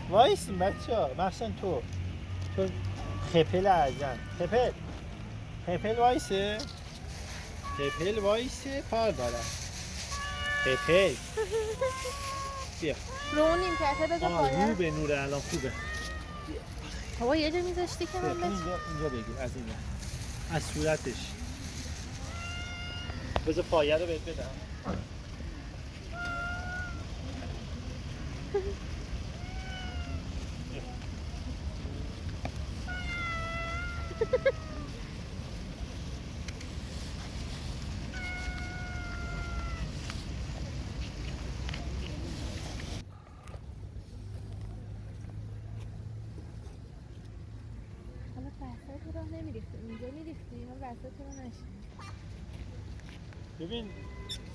وایسین بچه ها، مخصوصا تو خپل اعظم، خپل وایسه کار دارم. خپل بیا رو نیمکته بذار پایه. رو به نور الان خوبه. بابا یه جا میذاشتی که من اینجا بگیر از اینجا، از صورتش. بذار پایه رو بهت بدم. حالا وسط راه نمیریختی، اونجا میریختی، من وسط رو نشیم. ببین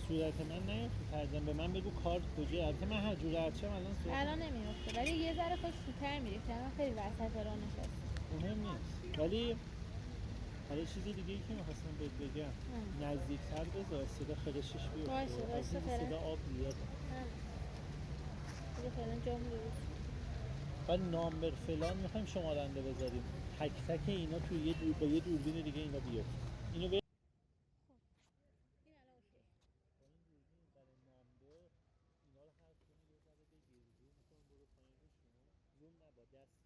صورت من نیفته ترجم به من بگو کار کجا. البته من هر جور هرچم الان نمیافته، ولی یه ذره کاش زودتر میریختی. الان خیلی وسط راه نشستی. مهم نیست، ولی حالا چیز دیگه ای که می‌خواستم بهت بگم، نزدیک‌تر بذار صدا خرشش بیاد. باشه فعلا. صدا آب میاد. دیگه فعلا جامو درست. ولی نامبر فلان می‌خوایم شمارنده بذاریم. تک تک اینا توی یه با یه دوربین دیگه اینا بیاد. اینو این الان اوکی. با این دوربین برای نامبر اینا رو هر کنی یه ذره بگیر، زوم کن، برو پایین روشون. زوم نه با دست